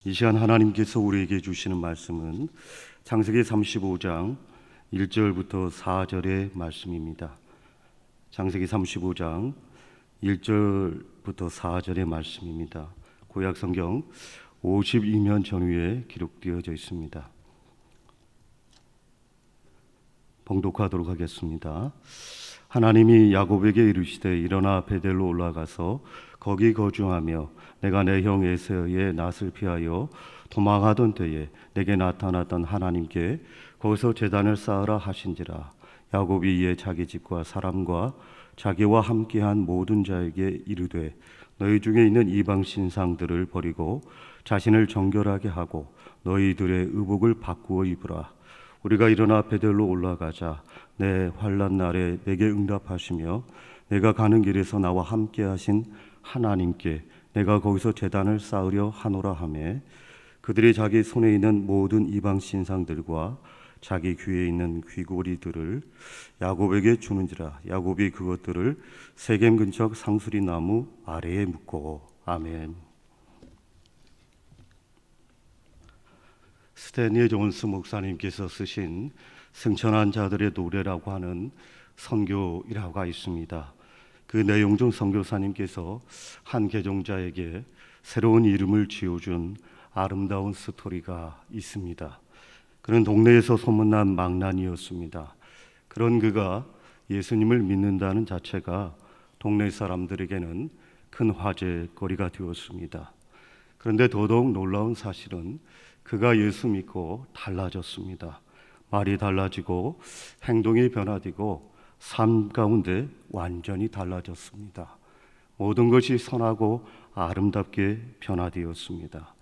이 시간 하나님께서 우리에게 주시는 말씀은 창세기 35장 1절부터 4절의 말씀입니다. 창세기 35장 1절부터 4절의 말씀입니다. 구약 성경 52면 전후에 기록되어져 있습니다. 봉독하도록 하겠습니다. 하나님이 야곱에게 이르시되 일어나 베델로 올라가서 거기 거주하며 내가 내 형 에서의 낯을 피하여 도망하던 때에 내게 나타났던 하나님께 거기서 제단을 쌓으라 하신지라. 야곱이 이에 자기 집과 사람과 자기와 함께한 모든 자에게 이르되 너희 중에 있는 이방 신상들을 버리고 자신을 정결하게 하고 너희들의 의복을 바꾸어 입으라. 우리가 일어나 베델로 올라가자. 내 환난 날에 내게 응답하시며 내가 가는 길에서 나와 함께 하신 하나님께 내가 거기서 제단을 쌓으려 하노라 하매 그들이 자기 손에 있는 모든 이방 신상들과 자기 귀에 있는 귀고리들을 야곱에게 주는지라. 야곱이 그것들을 세겜 근처 상수리 나무 아래에 묻고. 아멘. 스탠리 존스 목사님께서 쓰신 승천한 자들의 노래라고 하는 선교 일화가 있습니다. 그 내용 중 선교사님께서 한 개종자에게 새로운 이름을 지어준 아름다운 스토리가 있습니다. 그는 동네에서 소문난 망난이었습니다. 그런 그가 예수님을 믿는다는 자체가 동네 사람들에게는 큰 화제거리가 되었습니다. 그런데 더더욱 놀라운 사실은 그가 예수 믿고 달라졌습니다. 말이 달라지고 행동이 변화되고 삶 가운데 완전히 달라졌습니다. 모든 것이 선하고 아름답게 변화되었습니다.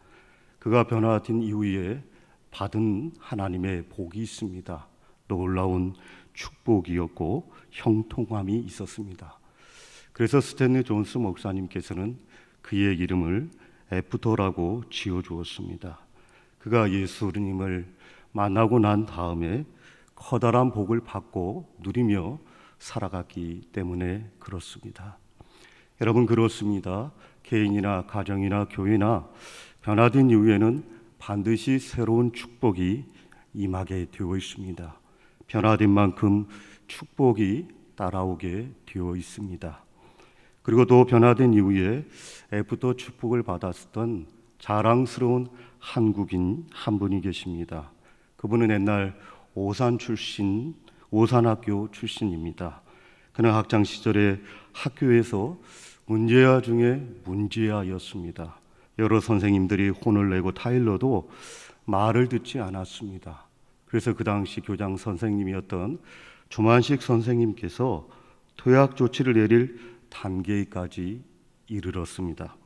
그가 변화된 이후에 받은 하나님의 복이 있습니다. 놀라운 축복이었고 형통함이 있었습니다. 그래서 스탠리 존스 목사님께서는 그의 이름을 애프터라고 지어주었습니다. 그가 예수님을 만나고 난 다음에 커다란 복을 받고 누리며 살아갔기 때문에 그렇습니다. 여러분, 그렇습니다. 개인이나 가정이나 교회나 변화된 이후에는 반드시 새로운 축복이 임하게 되어 있습니다. 변화된 만큼 축복이 따라오게 되어 있습니다. 그리고 또 변화된 이후에 애프터 축복을 받았던 자랑스러운 한국인 한 분이 계십니다. 그분은 옛날 오산학교 출신입니다. 그는 학창 시절에 학교에서 문제아 중에 문제아였습니다. 여러 선생님들이 혼을 내고 타일러도 말을 듣지 않았습니다. 그래서 그 당시 교장 선생님이었던 조만식 선생님께서 퇴학 조치를 내릴 단계까지 이르렀습니다.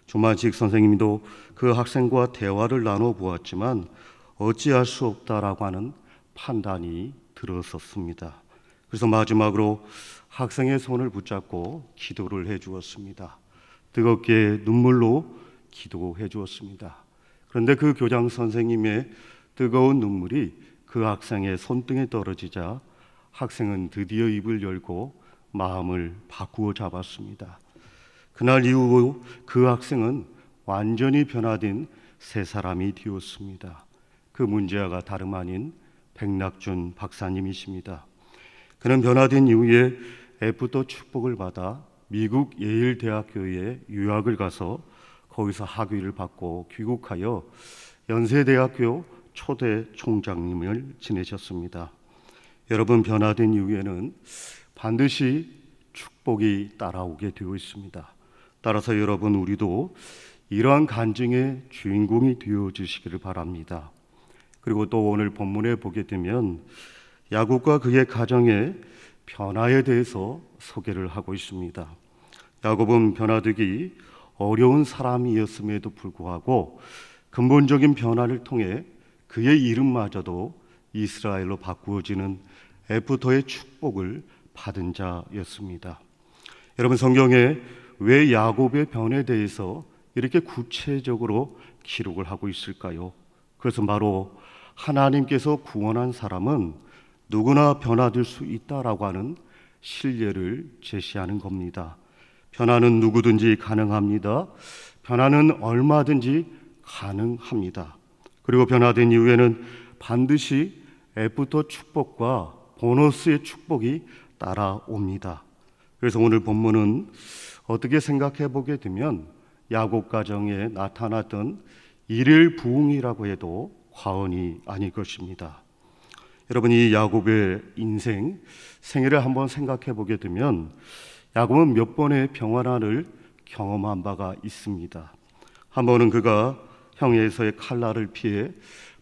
조만식 선생님도 그 학생과 대화를 나눠보았지만 어찌할 수 없다라고 하는 판단이 들었었습니다. 그래서 마지막으로 학생의 손을 붙잡고 기도를 해주었습니다. 뜨겁게 눈물로 기도해 주었습니다. 그런데 그 교장 선생님의 뜨거운 눈물이 그 학생의 손등에 떨어지자 학생은 드디어 입을 열고 마음을 바꾸어 잡았습니다. 그날 이후 그 학생은 완전히 변화된 새 사람이 되었습니다. 그 문제아가 다름 아닌 백낙준 박사님이십니다. 그는 변화된 이후에 애프터 축복을 받아 미국 예일대학교에 유학을 가서 거기서 학위를 받고 귀국하여 연세대학교 초대 총장님을 지내셨습니다. 여러분, 변화된 이후에는 반드시 축복이 따라오게 되어 있습니다. 따라서 여러분, 우리도 이러한 간증의 주인공이 되어 주시기를 바랍니다. 그리고 또 오늘 본문에 보게 되면 야곱과 그의 가정의 변화에 대해서 소개를 하고 있습니다. 야곱은 변화되기 어려운 사람이었음에도 불구하고 근본적인 변화를 통해 그의 이름마저도 이스라엘로 바꾸어지는 애프터의 축복을 받은 자였습니다. 여러분, 성경에 왜 야곱의 변화에 대해서 이렇게 구체적으로 기록을 하고 있을까요? 그것은 바로 하나님께서 구원한 사람은 누구나 변화될 수 있다라고 하는 신뢰를 제시하는 겁니다. 변화는 누구든지 가능합니다. 변화는 얼마든지 가능합니다. 그리고 변화된 이후에는 반드시 애프터 축복과 보너스의 축복이 따라옵니다. 그래서 오늘 본문은 어떻게 생각해 보게 되면 야곱 가정에 나타났던 일일 부흥이라고 해도 과언이 아닐 것입니다. 여러분, 이 야곱의 인생, 생애를 한번 생각해 보게 되면 야곱은 몇 번의 평안을 경험한 바가 있습니다. 한 번은 그가 형 에서의 칼날을 피해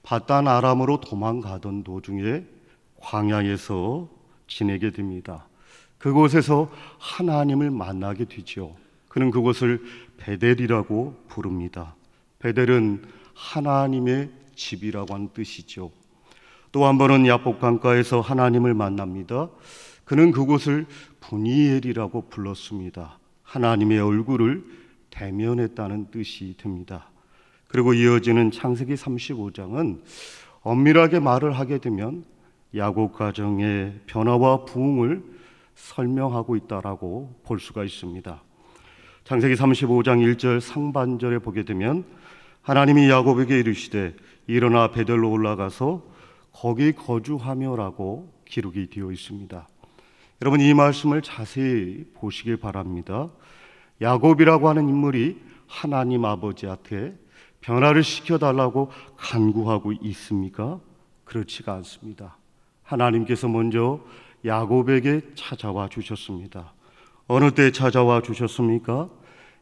바단 아람으로 도망가던 도중에 광야에서 지내게 됩니다. 그곳에서 하나님을 만나게 되죠. 그는 그곳을 베델이라고 부릅니다. 베델은 하나님의 집이라고 하는 뜻이죠. 또 한 번은 야복 강가에서 하나님을 만납니다. 그는 그곳을 분이엘이라고 불렀습니다. 하나님의 얼굴을 대면했다는 뜻이 됩니다. 그리고 이어지는 창세기 35장은 엄밀하게 말을 하게 되면 야곱 가정의 변화와 부흥을 설명하고 있다라고 볼 수가 있습니다. 창세기 35장 1절 상반절에 보게 되면 하나님이 야곱에게 이르시되 일어나 베델로 올라가서 거기 거주하며라고 기록이 되어 있습니다. 여러분, 이 말씀을 자세히 보시길 바랍니다. 야곱이라고 하는 인물이 하나님 아버지한테 변화를 시켜달라고 간구하고 있습니까? 그렇지가 않습니다. 하나님께서 먼저 야곱에게 찾아와 주셨습니다. 어느 때 찾아와 주셨습니까?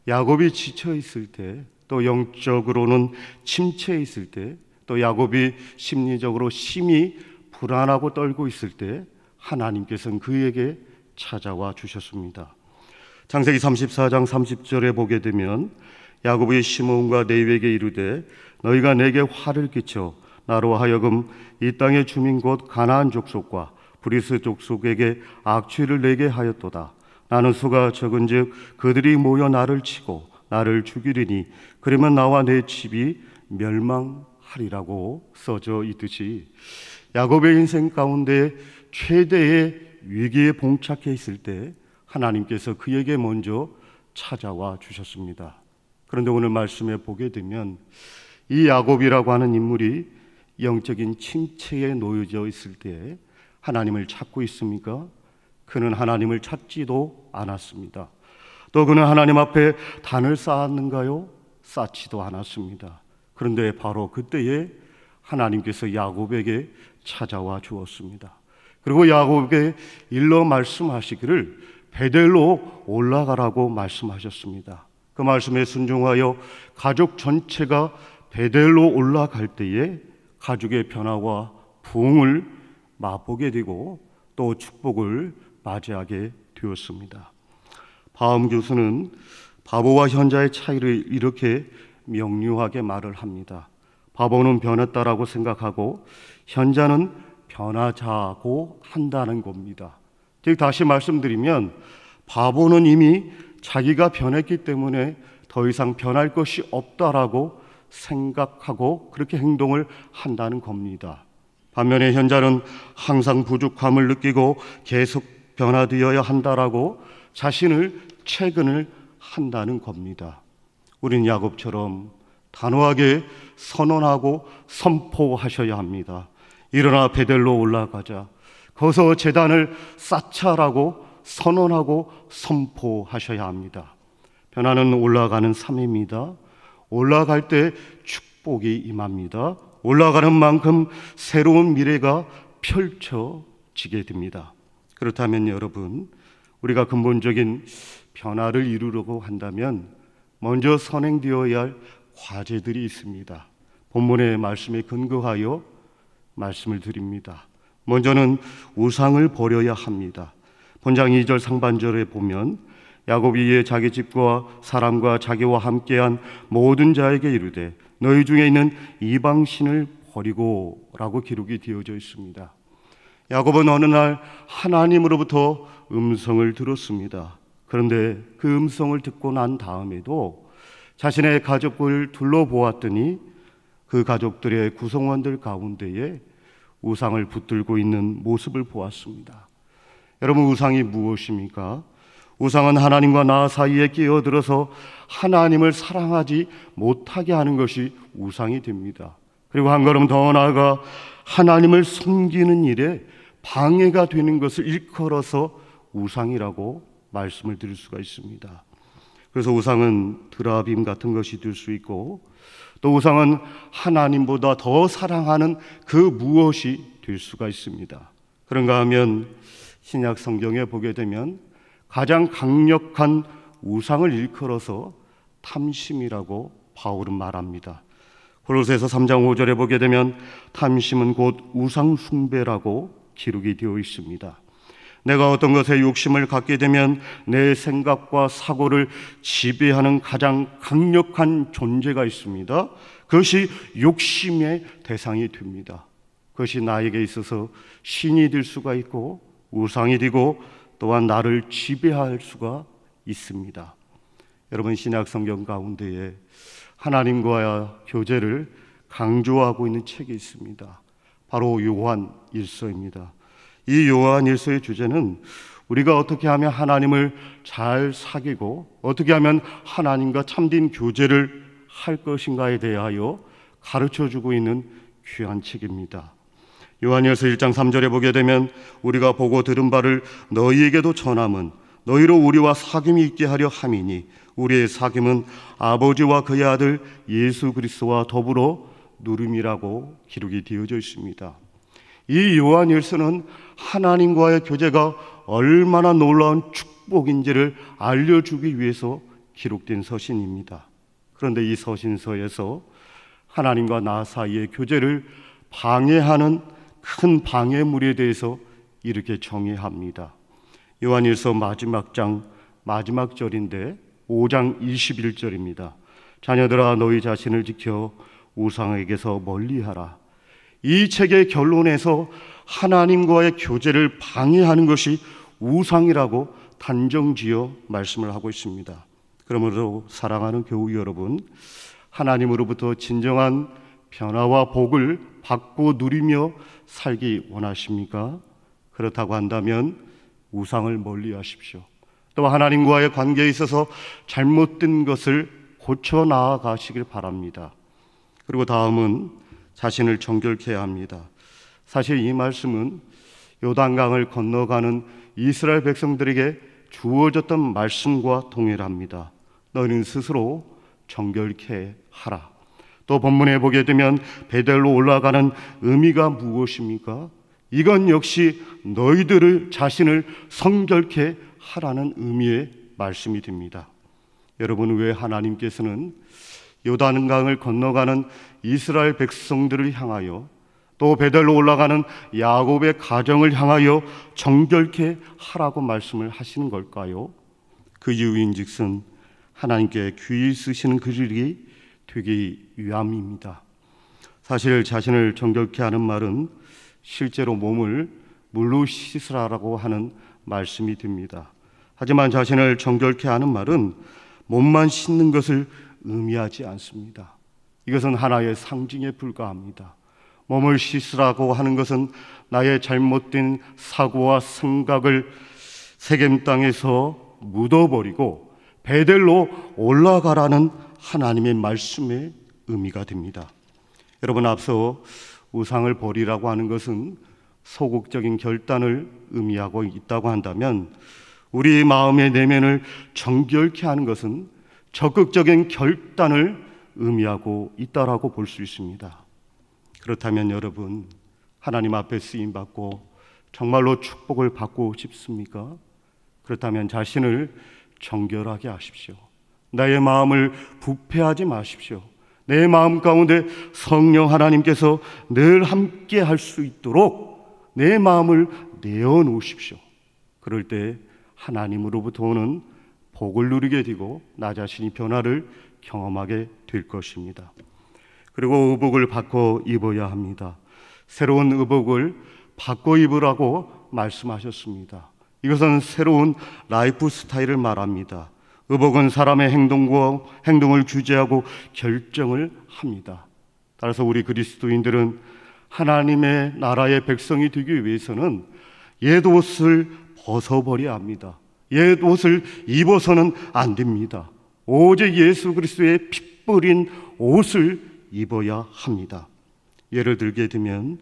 야곱이 지쳐 있을 때, 또 영적으로는 침체해 있을 때, 또 야곱이 심리적으로 심히 불안하고 떨고 있을 때 하나님께서는 그에게 찾아와 주셨습니다. 창세기 34장 30절에 보게 되면 야곱이 시므온과 네위에게 이르되 너희가 내게 화를 끼쳐 나로 하여금 이 땅의 주민 곧 가나안 족속과 브리스 족속에게 악취를 내게 하였도다. 나는 수가 적은즉 그들이 모여 나를 치고 나를 죽이리니 그러면 나와 내 집이 멸망하리라고 써져 있듯이 야곱의 인생 가운데 최대의 위기에 봉착해 있을 때 하나님께서 그에게 먼저 찾아와 주셨습니다. 그런데 오늘 말씀에 보게 되면 이 야곱이라고 하는 인물이 영적인 침체에 놓여져 있을 때 하나님을 찾고 있습니까? 그는 하나님을 찾지도 않았습니다. 또 그는 하나님 앞에 단을 쌓았는가요? 쌓지도 않았습니다. 그런데 바로 그때에 하나님께서 야곱에게 찾아와 주었습니다. 그리고 야곱에게 일러 말씀하시기를 베델로 올라가라고 말씀하셨습니다. 그 말씀에 순종하여 가족 전체가 베델로 올라갈 때에 가족의 변화와 부흥을 맛보게 되고 또 축복을 맞이하게 되었습니다. 바움 교수는 바보와 현자의 차이를 이렇게 명료하게 말을 합니다. 바보는 변했다라고 생각하고 현자는 변하자고 한다는 겁니다. 즉 다시 말씀드리면 바보는 이미 자기가 변했기 때문에 더 이상 변할 것이 없다라고 생각하고 그렇게 행동을 한다는 겁니다. 반면에 현자는 항상 부족함을 느끼고 계속 변화되어야 한다라고 자신을 채근을 한다는 겁니다. 우리는 야곱처럼 단호하게 선언하고 선포하셔야 합니다. 일어나 베델로 올라가자. 거기서 제단을 쌓자라고 선언하고 선포하셔야 합니다. 변화는 올라가는 삶입니다. 올라갈 때 축복이 임합니다. 올라가는 만큼 새로운 미래가 펼쳐지게 됩니다. 그렇다면 여러분, 우리가 근본적인 변화를 이루려고 한다면 먼저 선행되어야 할 과제들이 있습니다. 본문의 말씀에 근거하여 말씀을 드립니다. 먼저는 우상을 버려야 합니다. 본장 2절 상반절에 보면 야곱이 이에 자기 집과 사람과 자기와 함께한 모든 자에게 이르되 너희 중에 있는 이방신을 버리고 라고 기록이 되어져 있습니다. 야곱은 어느 날 하나님으로부터 음성을 들었습니다. 그런데 그 음성을 듣고 난 다음에도 자신의 가족을 둘러보았더니 그 가족들의 구성원들 가운데에 우상을 붙들고 있는 모습을 보았습니다. 여러분, 우상이 무엇입니까? 우상은 하나님과 나 사이에 끼어들어서 하나님을 사랑하지 못하게 하는 것이 우상이 됩니다. 그리고 한 걸음 더 나아가 하나님을 섬기는 일에 방해가 되는 것을 일컬어서 우상이라고 말씀을 드릴 수가 있습니다. 그래서 우상은 드라빔 같은 것이 될 수 있고, 또 우상은 하나님보다 더 사랑하는 그 무엇이 될 수가 있습니다. 그런가 하면 신약 성경에 보게 되면 가장 강력한 우상을 일컬어서 탐심이라고 바울은 말합니다. 골로새서 3장 5절에 보게 되면 탐심은 곧 우상 숭배라고 기록이 되어 있습니다. 내가 어떤 것에 욕심을 갖게 되면 내 생각과 사고를 지배하는 가장 강력한 존재가 있습니다. 그것이 욕심의 대상이 됩니다. 그것이 나에게 있어서 신이 될 수가 있고 우상이 되고 또한 나를 지배할 수가 있습니다. 여러분, 신약 성경 가운데에 하나님과의 교제를 강조하고 있는 책이 있습니다. 바로 요한 1서입니다. 이 요한 1서의 주제는 우리가 어떻게 하면 하나님을 잘 사귀고 어떻게 하면 하나님과 참된 교제를 할 것인가에 대하여 가르쳐주고 있는 귀한 책입니다. 요한일서 1장 3절에 보게 되면 우리가 보고 들은 바를 너희에게도 전함은 너희로 우리와 사귐이 있게 하려 함이니 우리의 사귐은 아버지와 그의 아들 예수 그리스도와 더불어 누름이라고 기록이 되어져 있습니다. 이 요한일서는 하나님과의 교제가 얼마나 놀라운 축복인지를 알려주기 위해서 기록된 서신입니다. 그런데 이 서신서에서 하나님과 나 사이의 교제를 방해하는 큰 방해물에 대해서 이렇게 정의합니다. 요한일서 마지막 장 마지막 절인데 5장 21절입니다. 자녀들아 너희 자신을 지켜 우상에게서 멀리하라. 이 책의 결론에서 하나님과의 교제를 방해하는 것이 우상이라고 단정지어 말씀을 하고 있습니다. 그러므로 사랑하는 교우 여러분, 하나님으로부터 진정한 변화와 복을 받고 누리며 살기 원하십니까? 그렇다고 한다면 우상을 멀리하십시오. 또 하나님과의 관계에 있어서 잘못된 것을 고쳐 나아가시길 바랍니다. 그리고 다음은 자신을 정결케 해야 합니다. 사실 이 말씀은 요단강을 건너가는 이스라엘 백성들에게 주어졌던 말씀과 동일합니다. 너희는 스스로 정결케 하라. 또 본문에 보게 되면 베델로 올라가는 의미가 무엇입니까? 이건 역시 너희들을 자신을 성결케 하라는 의미의 말씀이 됩니다. 여러분, 왜 하나님께서는 요단강을 건너가는 이스라엘 백성들을 향하여 또 베델로 올라가는 야곱의 가정을 향하여 정결케 하라고 말씀을 하시는 걸까요? 그 이유인즉슨 하나님께 귀히 쓰시는 글이 되기 위함입니다. 사실 자신을 정결케 하는 말은 실제로 몸을 물로 씻으라고 하는 말씀이 됩니다. 하지만 자신을 정결케 하는 말은 몸만 씻는 것을 의미하지 않습니다. 이것은 하나의 상징에 불과합니다. 몸을 씻으라고 하는 것은 나의 잘못된 사고와 생각을 세겜 땅에서 묻어버리고 베델로 올라가라는 하나님의 말씀의 의미가 됩니다. 여러분, 앞서 우상을 버리라고 하는 것은 소극적인 결단을 의미하고 있다고 한다면 우리 마음의 내면을 정결케 하는 것은 적극적인 결단을 의미하고 있다라고 볼 수 있습니다. 그렇다면 여러분, 하나님 앞에 쓰임받고 정말로 축복을 받고 싶습니까? 그렇다면 자신을 정결하게 하십시오. 나의 마음을 부패하지 마십시오. 내 마음 가운데 성령 하나님께서 늘 함께 할 수 있도록 내 마음을 내어놓으십시오. 그럴 때 하나님으로부터 오는 복을 누리게 되고 나 자신이 변화를 경험하게 될 것입니다. 그리고 의복을 바꿔 입어야 합니다. 새로운 의복을 바꿔 입으라고 말씀하셨습니다. 이것은 새로운 라이프 스타일을 말합니다. 의복은 사람의 행동을 규제하고 결정을 합니다. 따라서 우리 그리스도인들은 하나님의 나라의 백성이 되기 위해서는 옛 옷을 벗어버려야 합니다. 옛 옷을 입어서는 안 됩니다. 오직 예수 그리스도의 피 뿌린 옷을 입어야 합니다. 예를 들게 되면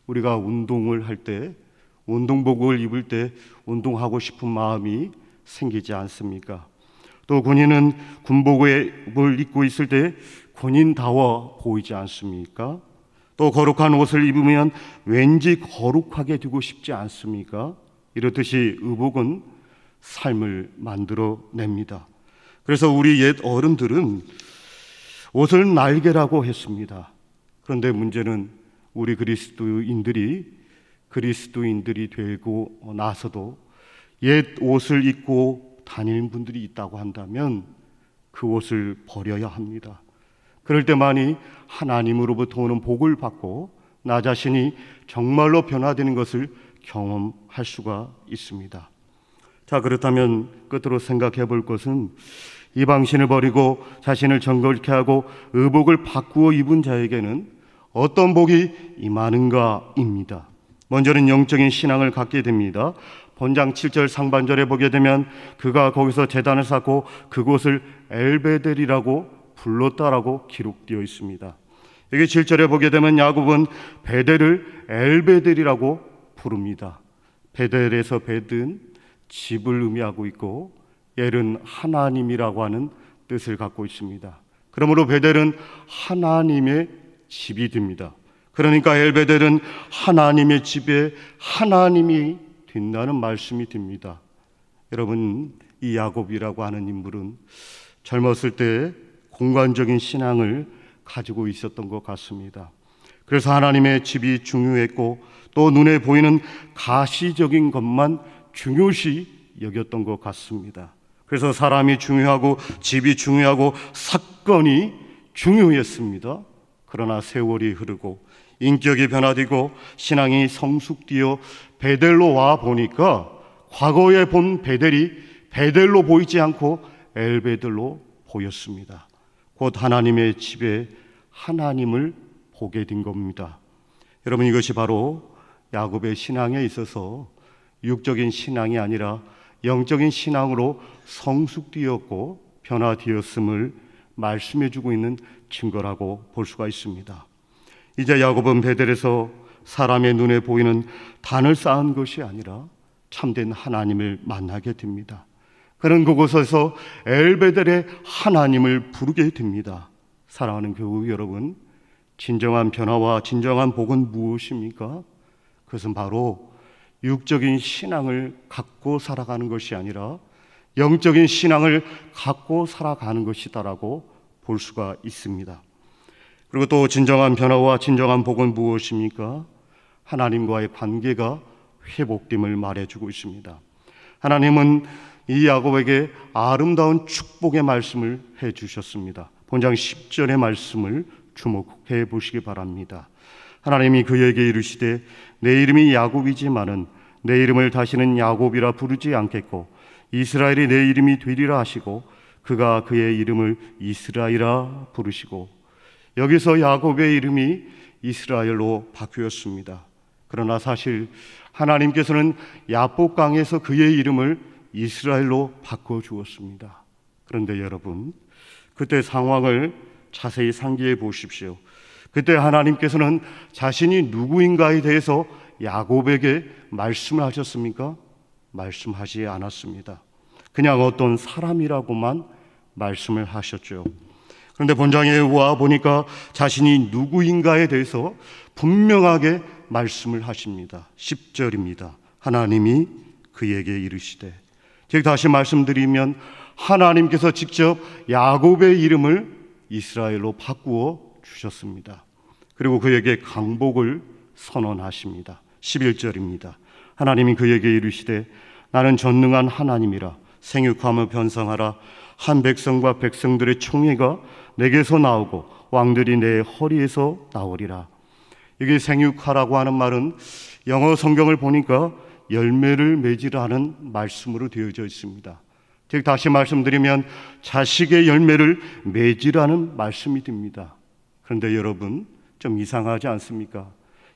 우리가 운동을 할 때, 운동복을 입을 때 운동하고 싶은 마음이 생기지 않습니까? 또 군인은 군복을 입고 있을 때 군인다워 보이지 않습니까? 또 거룩한 옷을 입으면 왠지 거룩하게 되고 싶지 않습니까? 이렇듯이 의복은 삶을 만들어냅니다. 그래서 우리 옛 어른들은 옷을 날개라고 했습니다. 그런데 문제는 우리 그리스도인들이 되고 나서도 옛 옷을 입고 다니는 분들이 있다고 한다면 그 옷을 버려야 합니다. 그럴 때만이 하나님으로부터 오는 복을 받고 나 자신이 정말로 변화되는 것을 경험할 수가 있습니다. 자, 그렇다면 끝으로 생각해 볼 것은 이방신을 버리고 자신을 정결케 하고 의복을 바꾸어 입은 자에게는 어떤 복이 임하는가입니다. 먼저는 영적인 신앙을 갖게 됩니다. 본장 7절 상반절에 보게 되면 그가 거기서 제단을 쌓고 그곳을 엘베델이라고 불렀다라고 기록되어 있습니다. 여기 7절에 보게 되면 야곱은 베델을 엘베델이라고 부릅니다. 베델에서 베든 집을 의미하고 있고 엘은 하나님이라고 하는 뜻을 갖고 있습니다. 그러므로 베델은 하나님의 집이 됩니다. 그러니까 엘베델은 하나님의 집에 하나님이 된다는 말씀이 됩니다. 여러분, 이 야곱이라고 하는 인물은 젊었을 때 공간적인 신앙을 가지고 있었던 것 같습니다. 그래서 하나님의 집이 중요했고 또 눈에 보이는 가시적인 것만 중요시 여겼던 것 같습니다. 그래서 사람이 중요하고 집이 중요하고 사건이 중요했습니다. 그러나 세월이 흐르고 인격이 변화되고 신앙이 성숙되어 베델로 와 보니까 과거에 본 베델이 베델로 보이지 않고 엘베델로 보였습니다. 곧 하나님의 집에 하나님을 보게 된 겁니다. 여러분, 이것이 바로 야곱의 신앙에 있어서 육적인 신앙이 아니라 영적인 신앙으로 성숙되었고 변화되었음을 말씀해주고 있는 증거라고 볼 수가 있습니다. 이제 야곱은 베델에서 사람의 눈에 보이는 단을 쌓은 것이 아니라 참된 하나님을 만나게 됩니다. 그는 그곳에서 엘베델의 하나님을 부르게 됩니다. 사랑하는 교우 여러분, 진정한 변화와 진정한 복은 무엇입니까? 그것은 바로 육적인 신앙을 갖고 살아가는 것이 아니라 영적인 신앙을 갖고 살아가는 것이다라고 볼 수가 있습니다. 그리고 또 진정한 변화와 진정한 복은 무엇입니까? 하나님과의 관계가 회복됨을 말해주고 있습니다. 하나님은 이 야곱에게 아름다운 축복의 말씀을 해주셨습니다. 본장 10절의 말씀을 주목해 보시기 바랍니다. 하나님이 그에게 이르시되 내 이름이 야곱이지만은 내 이름을 다시는 야곱이라 부르지 않겠고 이스라엘이 내 이름이 되리라 하시고 그가 그의 이름을 이스라엘이라 부르시고, 여기서 야곱의 이름이 이스라엘로 바뀌었습니다. 그러나 사실 하나님께서는 야복강에서 그의 이름을 이스라엘로 바꿔주었습니다. 그런데 여러분, 그때 상황을 자세히 상기해 보십시오. 그때 하나님께서는 자신이 누구인가에 대해서 야곱에게 말씀을 하셨습니까? 말씀하지 않았습니다. 그냥 어떤 사람이라고만 말씀을 하셨죠. 그런데 본장에 와 보니까 자신이 누구인가에 대해서 분명하게 말씀을 하십니다. 10절입니다. 하나님이 그에게 이르시되, 즉 다시 말씀드리면 하나님께서 직접 야곱의 이름을 이스라엘로 바꾸어 주셨습니다. 그리고 그에게 강복을 선언하십니다. 11절입니다. 하나님이 그에게 이르시되 나는 전능한 하나님이라 생육하며 변성하라. 한 백성과 백성들의 총회가 내게서 나오고 왕들이 내 허리에서 나오리라. 이게 생육하라고 하는 말은 영어 성경을 보니까 열매를 맺으라는 말씀으로 되어져 있습니다. 즉 다시 말씀드리면 자식의 열매를 맺으라는 말씀이 됩니다. 그런데 여러분, 좀 이상하지 않습니까?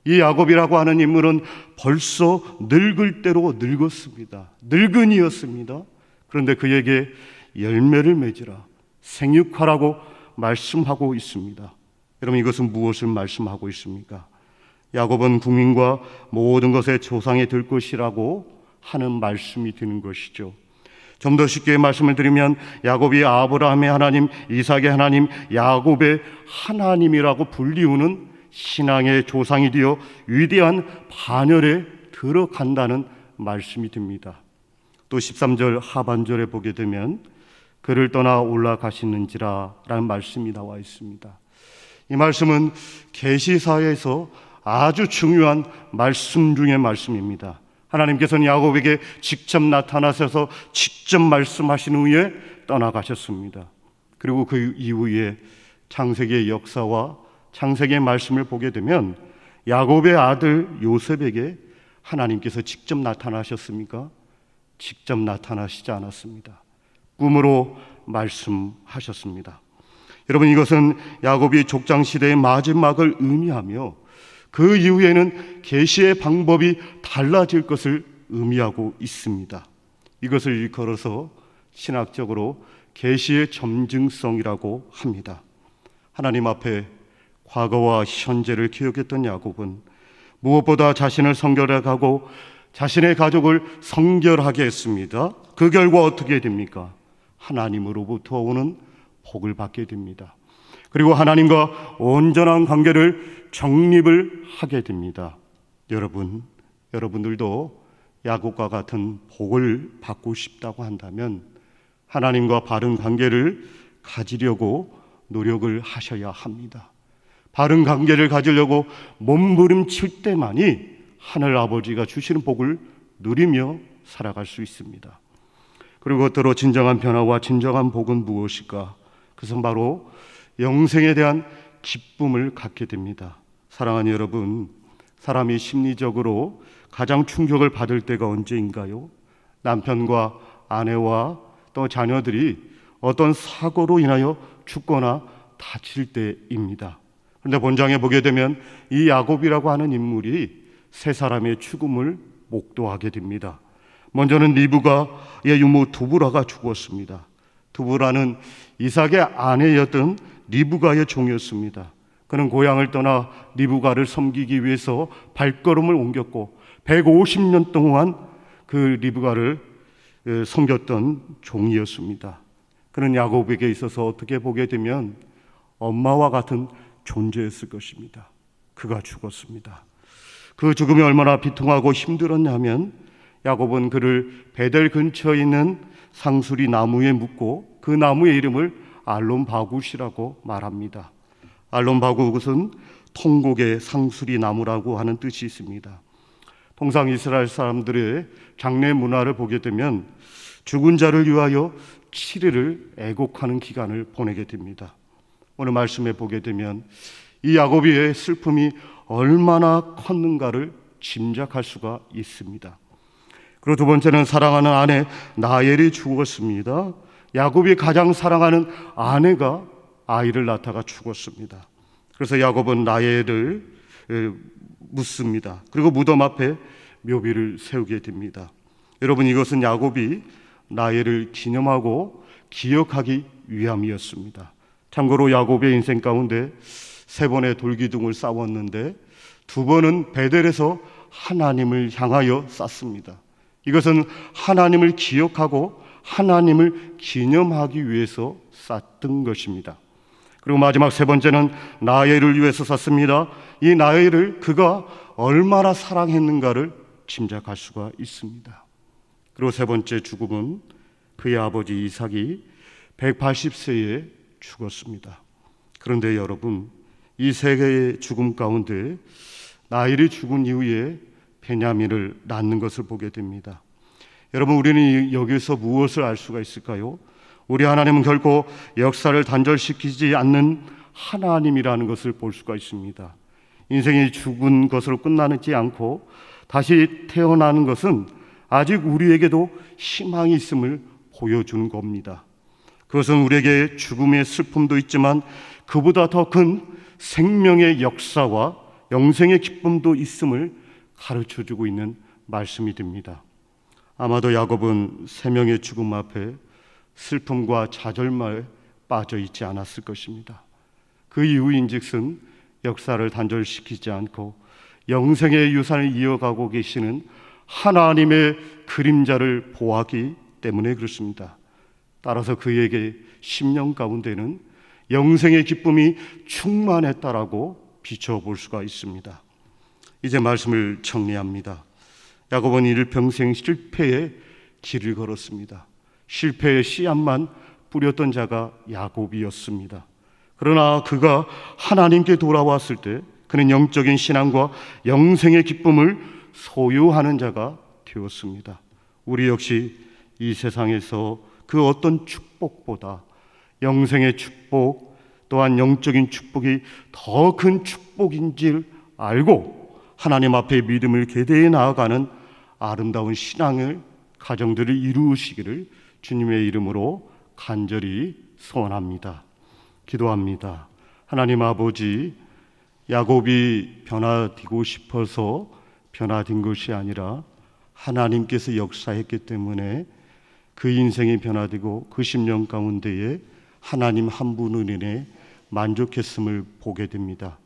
이 야곱이라고 하는 인물은 벌써 늙을 대로 늙었습니다. 늙은이였습니다. 그런데 그에게 열매를 맺으라, 생육하라고 말씀하고 있습니다. 여러분, 이것은 무엇을 말씀하고 있습니까? 야곱은 국민과 모든 것의 조상이 될 것이라고 하는 말씀이 드는 것이죠. 좀 더 쉽게 말씀을 드리면 야곱이 아브라함의 하나님, 이삭의 하나님, 야곱의 하나님이라고 불리우는 신앙의 조상이 되어 위대한 반열에 들어간다는 말씀이 듭니다. 또 13절 하반절에 보게 되면 그를 떠나 올라가시는지라 라는 말씀이 나와 있습니다. 이 말씀은 계시사에서 아주 중요한 말씀 중의 말씀입니다. 하나님께서는 야곱에게 직접 나타나셔서 직접 말씀하신 후에 떠나가셨습니다. 그리고 그 이후에 창세기의 역사와 창세기의 말씀을 보게 되면 야곱의 아들 요셉에게 하나님께서 직접 나타나셨습니까? 직접 나타나시지 않았습니다. 꿈으로 말씀하셨습니다. 여러분, 이것은 야곱이 족장시대의 마지막을 의미하며 그 이후에는 계시의 방법이 달라질 것을 의미하고 있습니다. 이것을 일컬어서 신학적으로 계시의 점증성이라고 합니다. 하나님 앞에 과거와 현재를 기억했던 야곱은 무엇보다 자신을 성결하고 자신의 가족을 성결하게 했습니다. 그 결과 어떻게 됩니까? 하나님으로부터 오는 복을 받게 됩니다. 그리고 하나님과 온전한 관계를 정립을 하게 됩니다. 여러분들도 야곱과 같은 복을 받고 싶다고 한다면 하나님과 바른 관계를 가지려고 노력을 하셔야 합니다. 바른 관계를 가지려고 몸부림칠 때만이 하늘 아버지가 주시는 복을 누리며 살아갈 수 있습니다. 그리고 겉으로 진정한 변화와 진정한 복은 무엇일까? 그것은 바로 영생에 대한 기쁨을 갖게 됩니다. 사랑하는 여러분, 사람이 심리적으로 가장 충격을 받을 때가 언제인가요? 남편과 아내와 또 자녀들이 어떤 사고로 인하여 죽거나 다칠 때입니다. 그런데 본장에 보게 되면 이 야곱이라고 하는 인물이 세 사람의 죽음을 목도하게 됩니다. 먼저는 리브가의 유모 두브라가 죽었습니다. 두브라는 이삭의 아내였던 리브가의 종이었습니다. 그는 고향을 떠나 리브가를 섬기기 위해서 발걸음을 옮겼고 150년 동안 그 리브가를 섬겼던 종이었습니다. 그는 야곱에게 있어서 어떻게 보게 되면 엄마와 같은 존재였을 것입니다. 그가 죽었습니다. 그 죽음이 얼마나 비통하고 힘들었냐면 야곱은 그를 베델 근처에 있는 상수리 나무에 묻고 그 나무의 이름을 알론바굿이라고 말합니다. 알론바굿은 통곡의 상수리 나무라고 하는 뜻이 있습니다. 통상 이스라엘 사람들의 장례 문화를 보게 되면 죽은 자를 위하여 7일을 애곡하는 기간을 보내게 됩니다. 오늘 말씀에 보게 되면 이 야곱의 슬픔이 얼마나 컸는가를 짐작할 수가 있습니다. 그리고 두 번째는 사랑하는 아내 라헬이 죽었습니다. 야곱이 가장 사랑하는 아내가 아이를 낳다가 죽었습니다. 그래서 야곱은 라헬을 묻습니다. 그리고 무덤 앞에 묘비를 세우게 됩니다. 여러분, 이것은 야곱이 라헬을 기념하고 기억하기 위함이었습니다. 참고로 야곱의 인생 가운데 3번의 돌기둥을 쌓았는데 2번은 베델에서 하나님을 향하여 쌓습니다. 이것은 하나님을 기억하고 하나님을 기념하기 위해서 쌓던 것입니다. 그리고 마지막 3번째는 라헬을 위해서 쌓습니다. 이 라헬을 그가 얼마나 사랑했는가를 짐작할 수가 있습니다. 그리고 3번째 죽음은 그의 아버지 이삭이 180세에 죽었습니다. 그런데 여러분, 이 세 개의 죽음 가운데 라헬이 죽은 이후에 베냐민을 낳는 것을 보게 됩니다. 여러분, 우리는 여기서 무엇을 알 수가 있을까요? 우리 하나님은 결코 역사를 단절시키지 않는 하나님이라는 것을 볼 수가 있습니다. 인생이 죽은 것으로 끝나지 않고 다시 태어나는 것은 아직 우리에게도 희망이 있음을 보여주는 겁니다. 그것은 우리에게 죽음의 슬픔도 있지만 그보다 더 큰 생명의 역사와 영생의 기쁨도 있음을 가르쳐주고 있는 말씀이 됩니다. 아마도 야곱은 세 명의 죽음 앞에 슬픔과 좌절만에 빠져 있지 않았을 것입니다. 그 이유인즉슨 역사를 단절시키지 않고 영생의 유산을 이어가고 계시는 하나님의 그림자를 보았기 때문에 그렇습니다. 따라서 그에게 심령 가운데는 영생의 기쁨이 충만했다라고 비춰볼 수가 있습니다. 이제 말씀을 정리합니다. 야곱은 일평생 실패의 길을 걸었습니다. 실패의 씨앗만 뿌렸던 자가 야곱이었습니다. 그러나 그가 하나님께 돌아왔을 때 그는 영적인 신앙과 영생의 기쁨을 소유하는 자가 되었습니다. 우리 역시 이 세상에서 그 어떤 축복보다 영생의 축복 또한 영적인 축복이 더 큰 축복인 줄 알고 하나님 앞에 믿음을 계대해 나아가는 아름다운 신앙을 가정들을 이루시기를 주님의 이름으로 간절히 소원합니다. 기도합니다. 하나님 아버지, 야곱이 변화되고 싶어서 변화된 것이 아니라 하나님께서 역사했기 때문에 그 인생이 변화되고 그 심령 가운데에 하나님 한 분을 인해 만족했음을 보게 됩니다.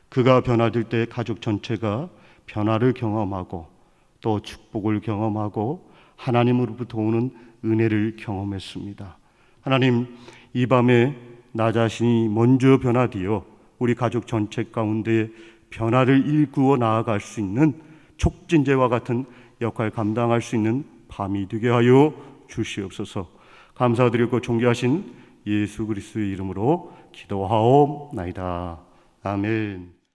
그가 변화될 때 가족 전체가 변화를 경험하고 또 축복을 경험하고 하나님으로부터 오는 은혜를 경험했습니다. 하나님, 이 밤에 나 자신이 먼저 변화되어 우리 가족 전체 가운데 변화를 일구어 나아갈 수 있는 촉진제와 같은 역할 감당할 수 있는 밤이 되게 하여 주시옵소서. 감사드리고 존귀하신 예수 그리스도의 이름으로 기도하옵나이다. 아멘.